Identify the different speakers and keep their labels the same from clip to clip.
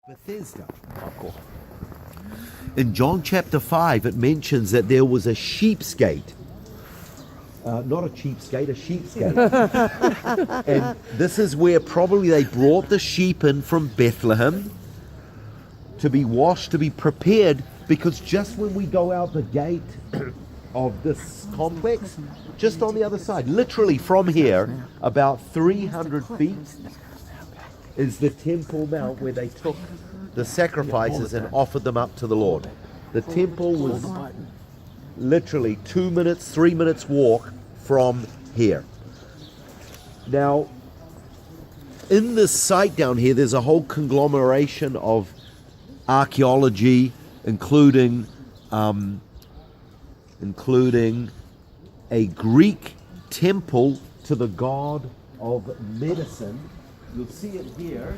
Speaker 1: Bethesda. Oh, cool. In John chapter 5, it mentions that there was a sheep's gate. Not a cheapskate, a sheep's gate. And this is where probably they brought the sheep in from Bethlehem to be washed, to be prepared, because just when we go out the gate of this complex, just on the other side, literally from here, about 300 feet, is the Temple Mount where they took the sacrifices and offered them up to the Lord. The temple was literally 2 minutes, 3 minutes walk from here. Now, in this site down here, there's a whole conglomeration of archaeology, including a Greek temple to the god of medicine. You'll see it here,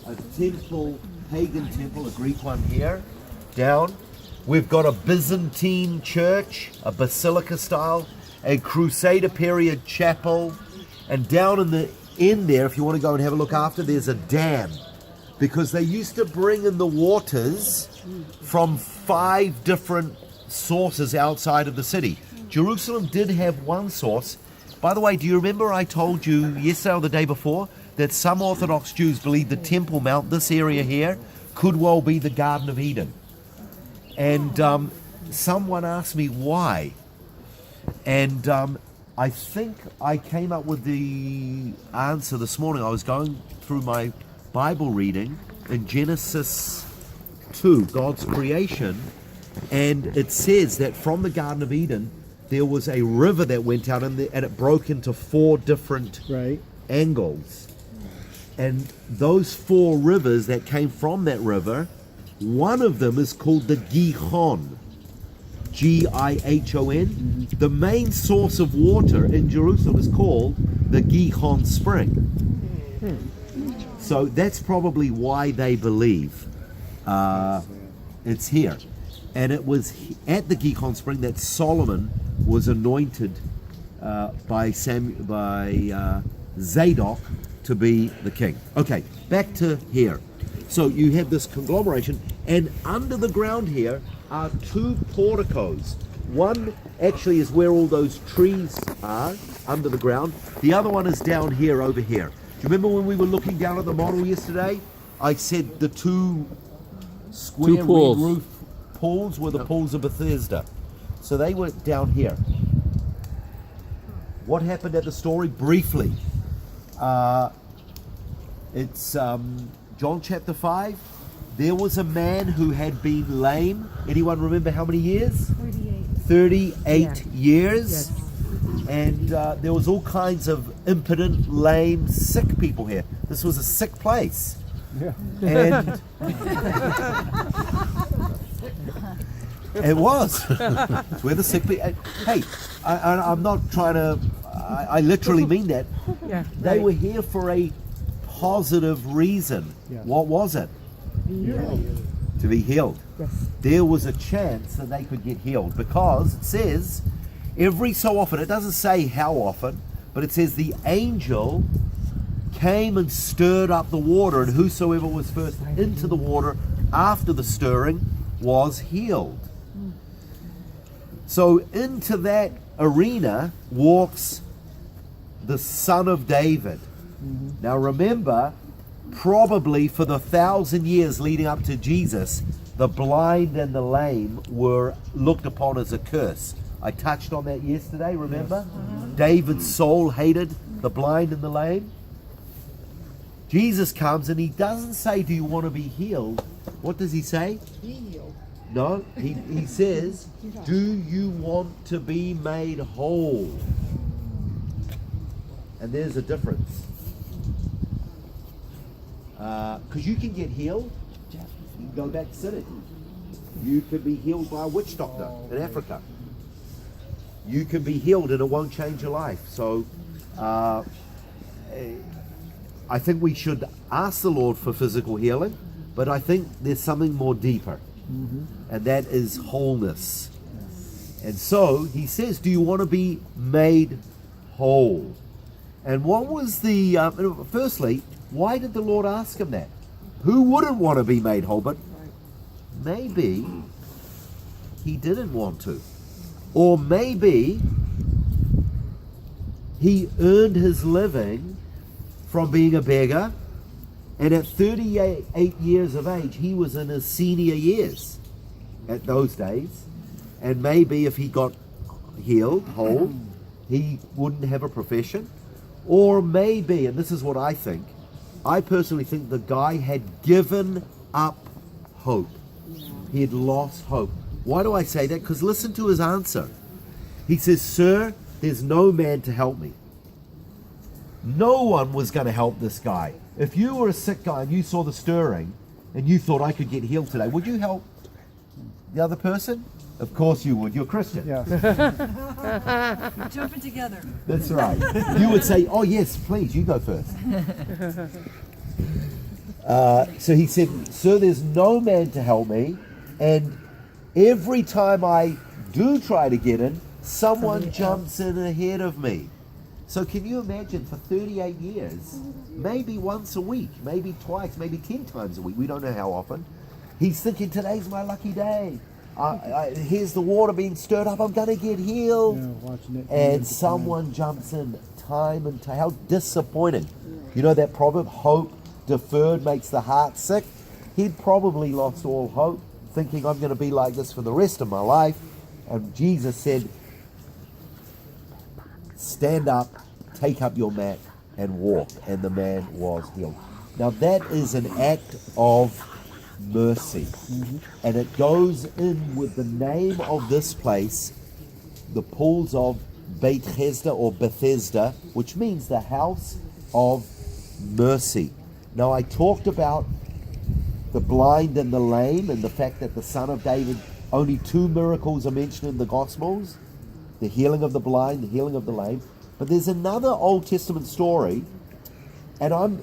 Speaker 1: a temple, pagan temple, a Greek one here, down. We've got a Byzantine church, a basilica style, a Crusader period chapel, and down in the end there, if you want to go and have a look after, there's a dam, because they used to bring in the waters from 5 different sources outside of the city. Jerusalem did have one source. By the way, do you remember I told you yesterday or the day before that some Orthodox Jews believe the Temple Mount, this area here, could well be the Garden of Eden? And someone asked me why. And I think I came up with the answer this morning. I was going through my Bible reading in Genesis 2, God's creation, and it says that from the Garden of Eden, there was a river that went out and it broke into 4 different angles. And those 4 rivers that came from that river, one of them is called the Gihon, Gihon. The main source of water in Jerusalem is called the Gihon Spring. So that's probably why they believe it's here. And it was at the Gihon Spring that Solomon was anointed by Zadok to be the king. Okay, back to here. So you have this conglomeration, and under the ground here are 2 porticos. One actually is where all those trees are, under the ground. The other one is down here, over here. Do you remember when we were looking down at the model yesterday? I said the 2 square roof pools were the pools of Bethesda. So they were down here. What happened at the story? Briefly. It's John chapter 5. There was a man who had been lame. Anyone remember how many years? 38 years.
Speaker 2: Yes.
Speaker 1: And there was all kinds of impotent, lame, sick people here. This was a sick place.
Speaker 3: Yeah.
Speaker 1: And it was. It's where the sick people... Hey, I'm not trying to... I literally mean that.
Speaker 2: Yeah,
Speaker 1: They were here for a positive reason.
Speaker 3: Yeah.
Speaker 1: What was it? To be healed.
Speaker 2: Yes.
Speaker 1: There was a chance that they could get healed, because it says every so often, it doesn't say how often, but it says the angel came and stirred up the water, and whosoever was first into the water after the stirring was healed. So into that arena walks the Son of David. Now remember, probably for the 1,000 years leading up to Jesus, the blind and the lame were looked upon as a curse. I touched on that yesterday, remember? David's soul hated the blind and the lame. Jesus comes and he doesn't say, do you want to be healed? What does he say?
Speaker 2: Be healed.
Speaker 1: No, he says, do you want to be made whole? And there's a difference. Because you can get healed, you can go back to city. You can be healed by a witch doctor in Africa. You can be healed and it won't change your life. So I think we should ask the Lord for physical healing, but I think there's something more deeper, and that is wholeness. And so he says, do you want to be made whole? And what was the, firstly, why did the Lord ask him that? Who wouldn't want to be made whole? But maybe he didn't want to. Or maybe he earned his living from being a beggar, and at 38 years of age, he was in his senior years at those days. And maybe if he got healed, whole, he wouldn't have a profession. Or maybe, and this is what I think, I personally think the guy had given up hope. He had lost hope. Why do I say that? Because listen to his answer. He says, "Sir, there's no man to help me." No one was going to help this guy. If you were a sick guy and you saw the stirring and you thought, I could get healed today, would you help the other person? Of course you would. You're Christian.
Speaker 2: Yeah.
Speaker 3: We're jumping together.
Speaker 1: That's right. You would say, "Oh yes, please, you go first." So he said, "Sir, there's no man to help me, and every time I do try to get in, someone jumps in ahead of me." So can you imagine, for 38 years, maybe once a week, maybe twice, maybe 10 times a week, we don't know how often, he's thinking, today's my lucky day. Here's the water being stirred up, I'm going to get healed.
Speaker 2: Yeah, watching it.
Speaker 1: And someone jumps in time and time. How disappointing. You know that proverb, hope deferred makes the heart sick? He'd probably lost all hope, thinking, I'm going to be like this for the rest of my life. And Jesus said, "Stand up, take up your mat, and walk." And the man was healed. Now that is an act of mercy. And it goes in with the name of this place, the pools of Beit Hesda or Bethesda, which means the house of mercy. Now I talked about the blind and the lame and the fact that the son of David, only 2 miracles are mentioned in the Gospels. The healing of the blind, the healing of the lame. But there's another Old Testament story, and I'm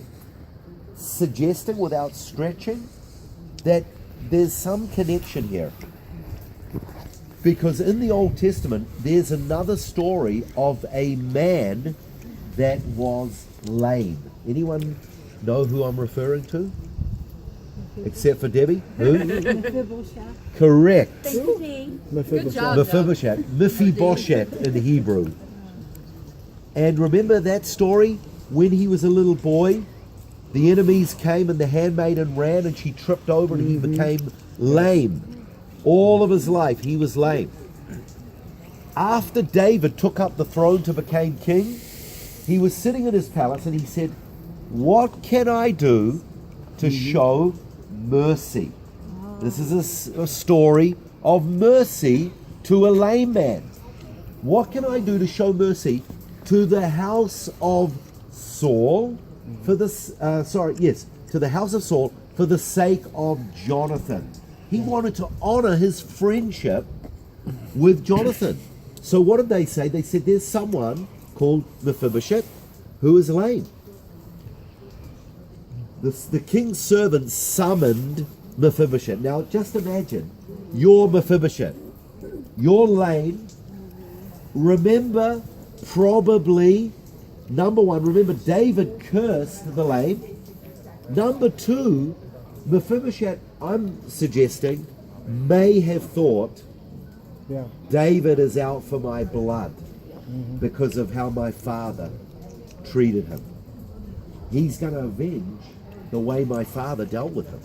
Speaker 1: suggesting without stretching that there's some connection here. Because in the Old Testament, there's another story of a man that was lame. Anyone know who I'm referring to? Except for Debbie? Who? Correct.
Speaker 3: Good job,
Speaker 1: Mephibosheth. Mephibosheth in Hebrew. And remember that story? When he was a little boy, the enemies came and the handmaiden ran and she tripped over and he became lame. All of his life he was lame. After David took up the throne to become king, he was sitting in his palace and he said, "What can I do to show mercy?" This is a story of mercy to a lame man. What can I do to show mercy to the house of Saul for this? To the house of Saul for the sake of Jonathan. He wanted to honor his friendship with Jonathan. So what did they say? They said, "There's someone called Mephibosheth who is lame." The king's servant summoned Mephibosheth. Now just imagine, you're Mephibosheth. You're lame. Remember, probably, number one, remember David cursed the lame. Number two, Mephibosheth, I'm suggesting, may have thought,
Speaker 2: Yeah.
Speaker 1: David is out for my blood because of how my father treated him. He's going to avenge the way my father dealt with him.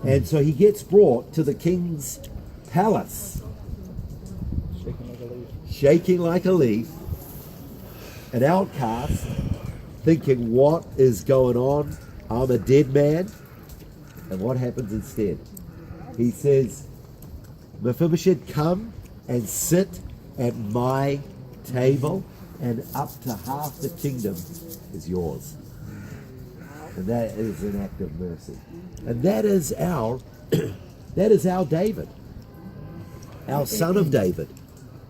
Speaker 1: And so he gets brought to the king's palace,
Speaker 2: Shaking like a leaf.
Speaker 1: shaking like a leaf, an outcast, thinking, what is going on? I'm a dead man. And what happens instead? He says, "Mephibosheth, come and sit at my table, and up to half the kingdom is yours." And that is an act of mercy. And that is our David, our son of David.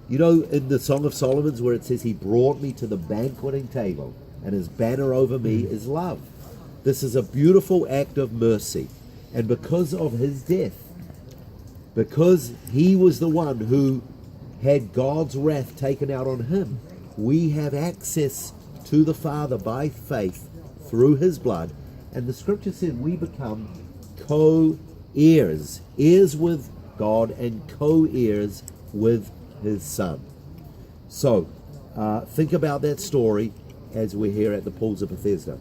Speaker 1: You know, in the Song of Solomon's where it says, "He brought me to the banqueting table, and his banner over me is love." This is a beautiful act of mercy. And because of his death, because he was the one who had God's wrath taken out on him, we have access to the Father by faith through his blood, And the scripture said we become co-heirs, heirs with God and co-heirs with his son. So think about that story as we're here at the pools of Bethesda.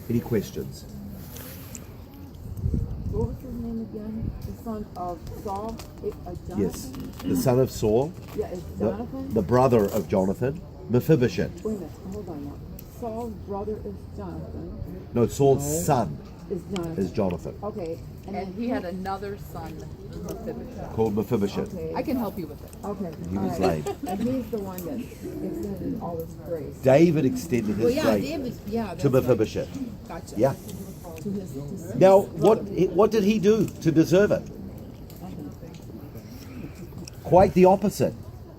Speaker 1: Any questions?
Speaker 4: What was his name again? The son of Saul? Jonathan?
Speaker 1: Yes. The son of Saul,
Speaker 4: Yeah, it's
Speaker 1: the,
Speaker 4: Jonathan?
Speaker 1: the brother of Jonathan, Mephibosheth.
Speaker 4: Wait a minute, hold on now. Saul's brother is Jonathan.
Speaker 1: No, Saul's son
Speaker 4: Is Jonathan.
Speaker 1: is Jonathan,
Speaker 4: Okay, and then
Speaker 5: And he had another son, Mephibosheth.
Speaker 1: called Mephibosheth.
Speaker 4: Okay.
Speaker 5: I can help you with it.
Speaker 4: Okay.
Speaker 1: He was
Speaker 4: all
Speaker 1: lame.
Speaker 4: And he's the one that extended all his grace
Speaker 1: David extended his grace
Speaker 5: yeah,
Speaker 1: to Mephibosheth.
Speaker 5: Gotcha.
Speaker 1: Yeah.
Speaker 4: to his
Speaker 1: Now, what did he do to deserve it? Quite the opposite.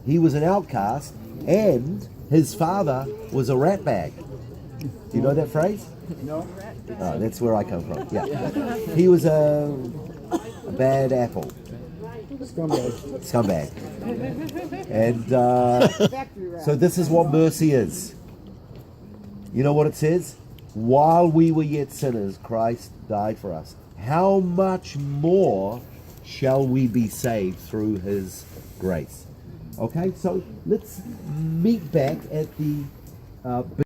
Speaker 1: He was an outcast, and his father was a ratbag. Do you know that phrase?
Speaker 2: No.
Speaker 1: Oh, that's where I come from. Yeah. He was a bad apple,
Speaker 2: Scumbag.
Speaker 1: scumbag. And
Speaker 4: factory rat.
Speaker 1: so this is what mercy is. You know what it says? While we were yet sinners, Christ died for us. How much more shall we be saved through his grace? Okay, so let's meet back at the